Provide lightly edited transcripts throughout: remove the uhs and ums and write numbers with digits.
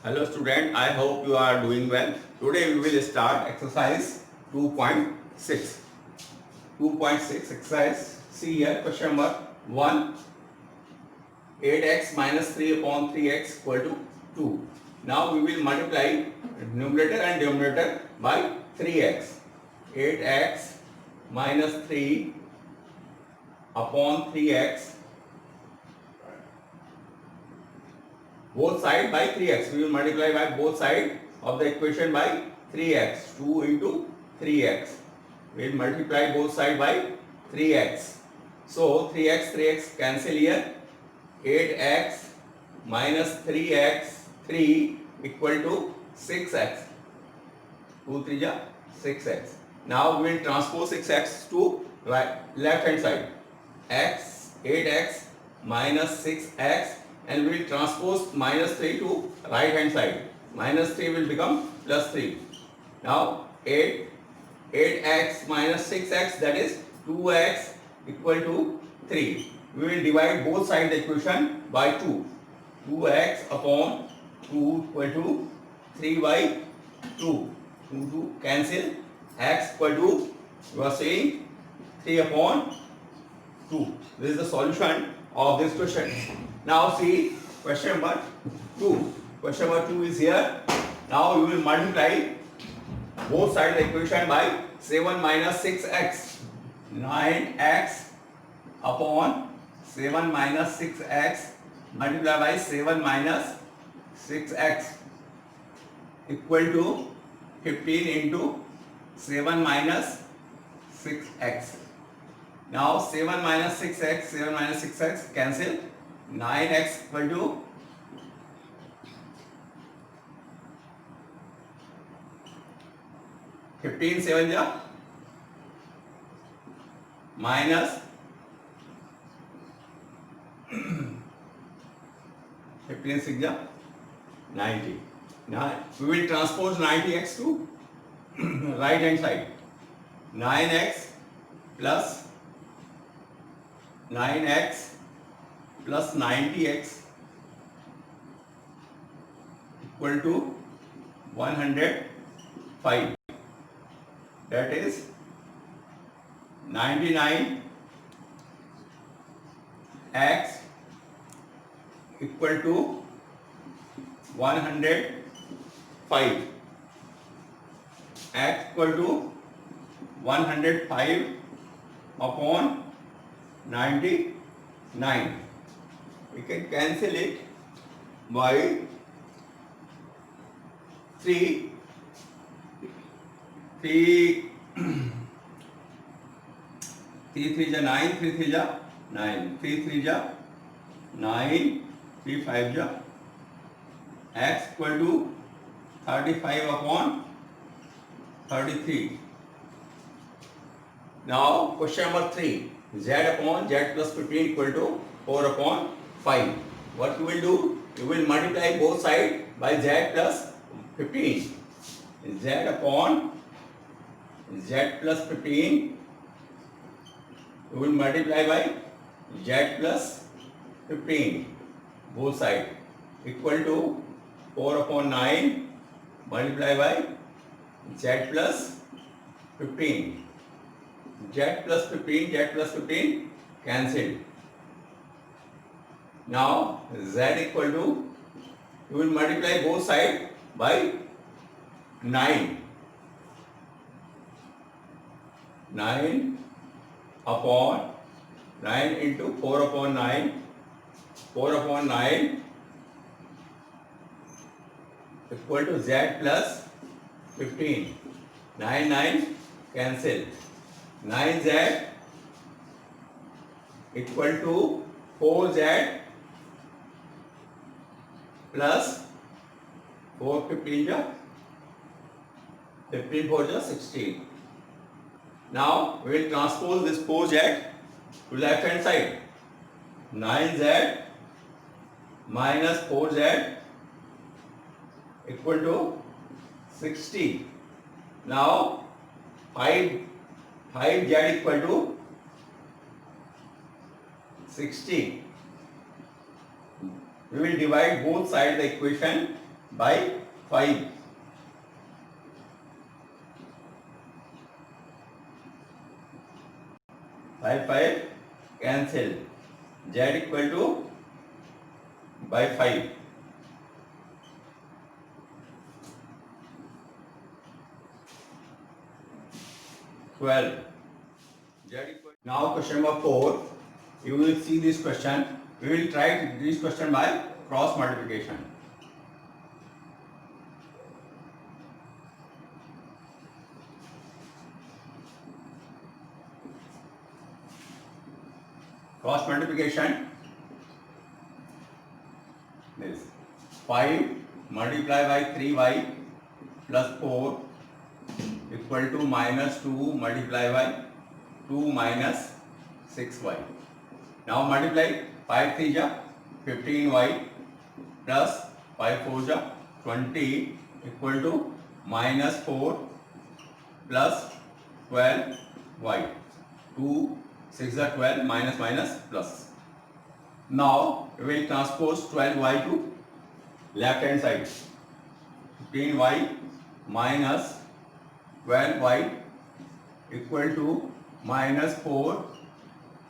Hello student, I hope you are doing well. Today we will start exercise 2.6. 2.6 exercise. See here question number 1. 8x minus 3 upon 3x equal to 2. Now we will multiply numerator and denominator by 3x. 8x minus 3 upon 3x, both side by 3x. We will multiply by both side of the equation by 3x. 2 into 3x. We will multiply both side by 3x. So 3x cancel here. 8x minus 3x 3 equal to 6x. 2 3 ja 6x. Now we will transpose 6x to left hand side. X 8x minus 6x, and we will transpose minus 3 to right hand side. Minus 3 will become plus 3. Now 8x minus 6x, that is 2x equal to 3. We will divide both sides the equation by 2. 2x upon 2 equal to 3 by 2. 2 cancel. X equal to, you are saying 3 upon 2. This is the solution of this question. Now see question number 2. Question number 2 is here. Now you will multiply both sides of the equation by 7 minus 6x. 9x upon 7 minus 6x multiply by 7 minus 6x equal to 15 into 7 minus 6x. Now 7 minus 6x cancel. 9x equal to 15 7 ja minus 15 6 ja 90. Now we will transpose 90x to right hand side. 9x plus 90x equal to 105. That is 99x equal to 105. X equal to 105 upon 99. We can cancel it by 3 3 3 ja 9, 3 3 ja 9, 3 3 ja 9, 3 5 ja. X equal to 35 upon 33. Now question number 3. Z upon Z plus 15 equal to 4 upon 5. What you will do? You will multiply both sides by Z plus 15. Z upon Z plus 15. You will multiply by Z plus 15. Both sides equal to 4 upon 9 multiply by Z plus 15. Z plus 15 cancelled. Now Z equal to, you will multiply both sides by 9. 9 upon 9 into 4 upon 9. 4 upon 9 equal to Z plus 15. 9 cancel. 9Z equal to 4Z plus 4 15 ja 15 4 ja 16. Now we will transpose this 4Z to left hand side. 9Z minus 4Z equal to 60. Now 5Z equal to 60. We will divide both sides the equation by 5. 5 cancel. Z equal to by 5. 12. Z equal. Now question number 4. You will see this question. We will try this question by cross multiplication. Cross multiplication. This 5 multiplied by 3y plus 4 equal to minus 2 multiplied by 2 minus 6y. Now multiply 5 3 ja 15y plus 5 4 ja 20 equal to minus 4 plus 12y. 2 6 ja 12 minus minus plus. Now we will transpose 12y to left hand side. 15y minus 12y equal to minus 4.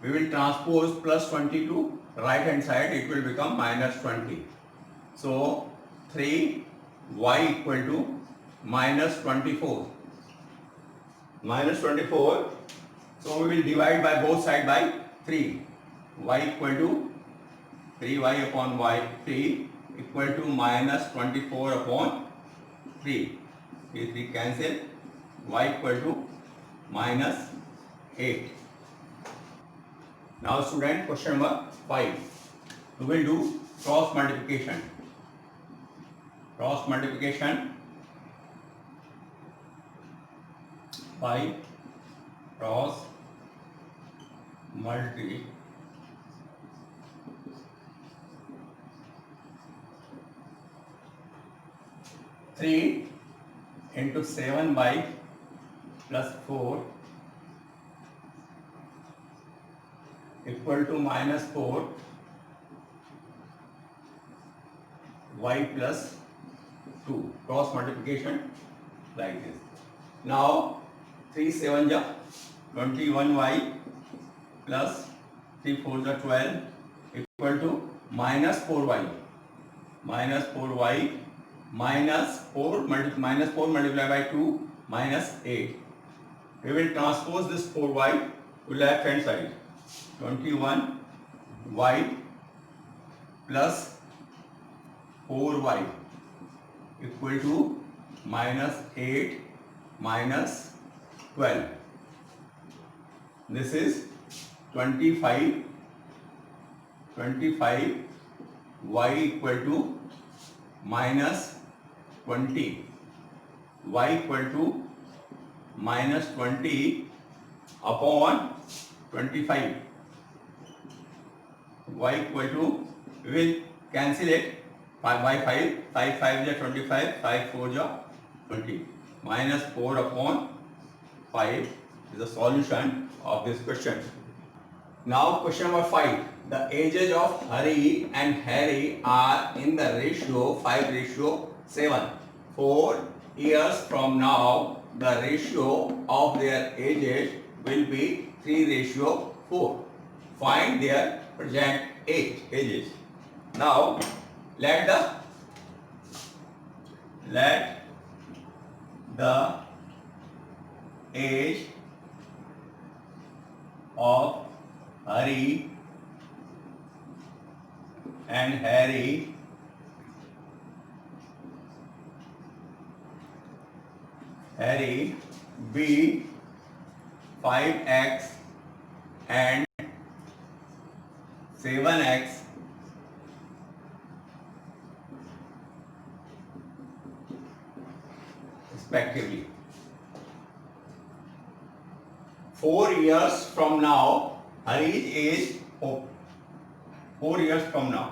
We will transpose plus 20 to right hand side. It will become minus 20. So 3y equal to minus 24. Minus 24. So we will divide by both sides by 3. Y equal to 3y upon y 3 equal to minus 24 upon 3. 3 cancel. Y equal to minus 8. Now student, question number 5. We will do cross multiplication. Cross multiplication. 5 cross multi 3 into 7 by plus 4 equal to minus 4 y plus 2. Cross multiplication like this. Now 3 7 ja 21y plus 3 4 ja 12 equal to minus 4y. Minus 4y minus 4 multiplied by 2 minus 8. We will transpose this 4y to left hand side. 21y plus 4y equal to minus 8 minus 12. This is 25 y equal to minus 20. Y equal to minus 20 upon 25. Y equal to, we will cancel it 5 by 5. 5 5 is 25, 5 4 is 20. Minus 4 upon 5 is the solution of this question. Now question number 5. The ages of Hari and Harry are in the ratio 5:7. 4 years from now, the ratio of their ages will be 3:4. Find their present ages. Now let the age of Hari and Harry be 5x and 7x respectively. 4 years from now, Hari's age 4 years from now.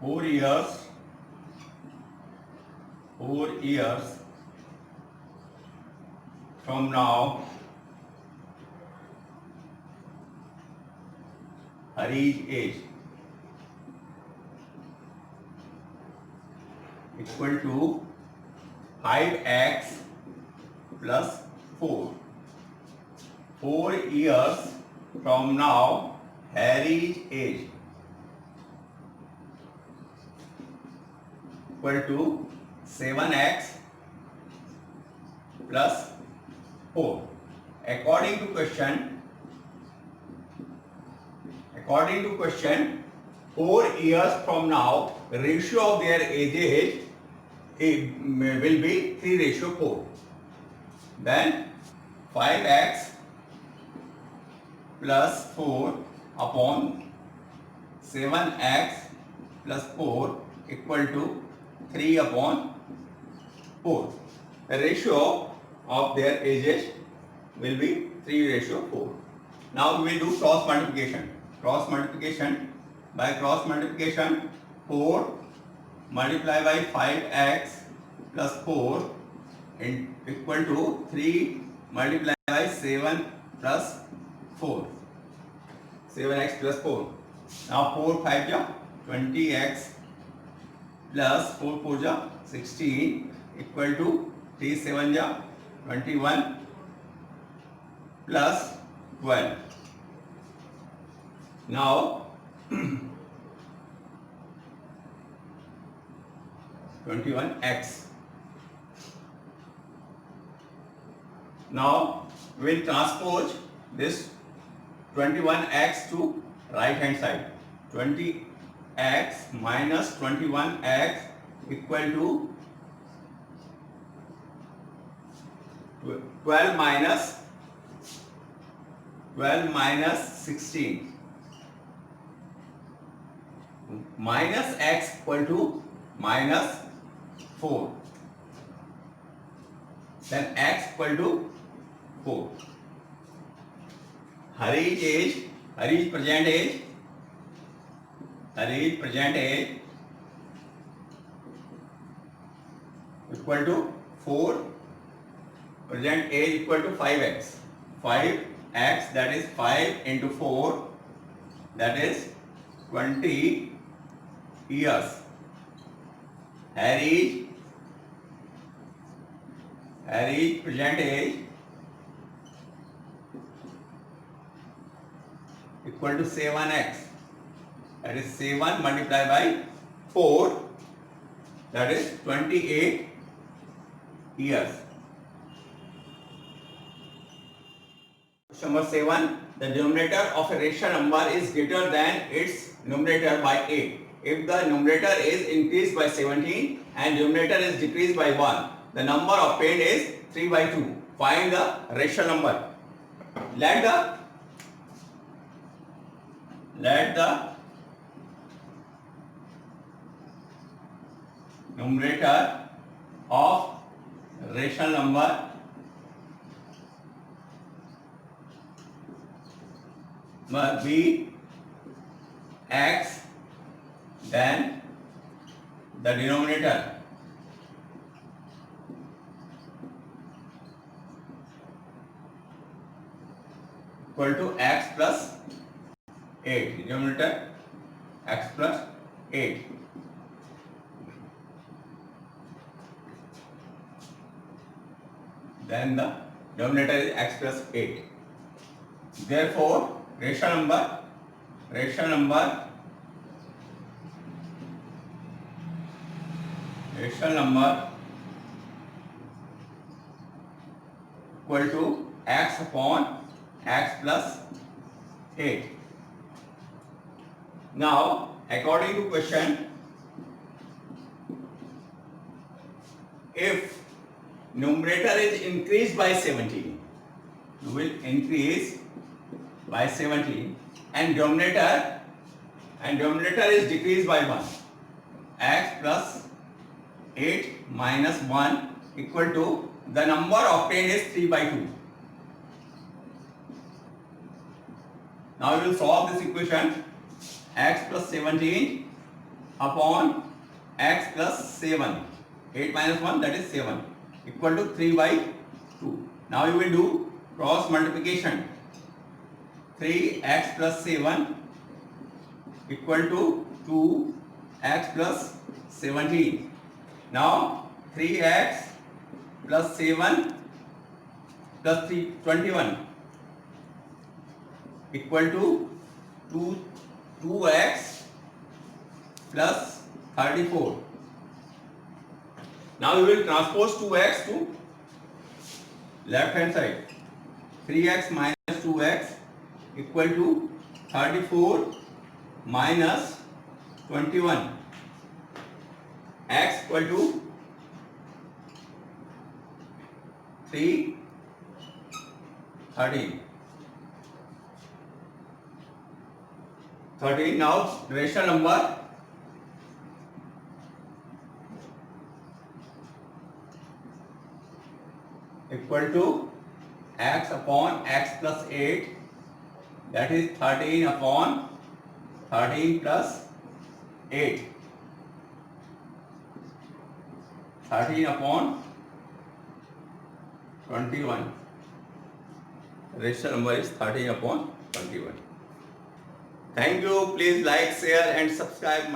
4 years from now, Hari's age. equal to 5x plus 4. 4 years from now, Harry's age equal to 7x plus 4. According to question, 4 years from now, the ratio of their ages will be 3:4. Then 5x plus 4 upon 7x plus 4 equal to 3 upon 4. The ratio of their ages will be 3:4. Now we will do cross multiplication. By cross multiplication, 4 multiplied by 5x plus 4 equal to 3 multiplied by 7 plus 4. 7x plus 4. Now 4 5 ja 20x plus 4 4 ja 16 equal to 3 7 ja 21 plus 12. Now 21x. Now we will transpose this 21x to right hand side. 20x minus 21x equal to 12 minus 16. Minus x equal to minus 4. Then x equal to 4. Harry's present age equal to 4. Present age equal to 5x. 5x, that is 5 into 4, that is 20 years. Harry's present age equal to 7x, that is 7 multiplied by 4, that is 28 years. Question number 7. The denominator of a rational number is greater than its numerator by 8. If the numerator is increased by 17 and denominator is decreased by 1, the number obtained is 3/2. Find the rational number. Let the numerator of rational number must be x, then the denominator equal to x plus 8. Denominator x plus 8. Then the denominator is x plus 8. Therefore, rational number equal to x upon x plus 8. Now, according to question, if numerator is increased by 17, you will increase by 17, and denominator is decreased by 1. X plus 8 minus 1 equal to, the number obtained is 3/2. Now we will solve this equation. X plus 17 upon x plus 7. 8 minus 1, that is 7, equal to 3/2. Now you will do cross multiplication. 3x plus 7 equal to 2x plus 17. Now 3x plus 7 plus 3, 21 equal to 2x plus 34. Now you will transpose 2x to left hand side. 3x minus 2x equal to 34 minus 21. X equal to 3, 13. 13. Now rational number equal to x upon x plus 8, that is 13 upon 13 plus 8. 13 upon 21. Rational number is 13 upon 21. Thank you. Please like, share and subscribe.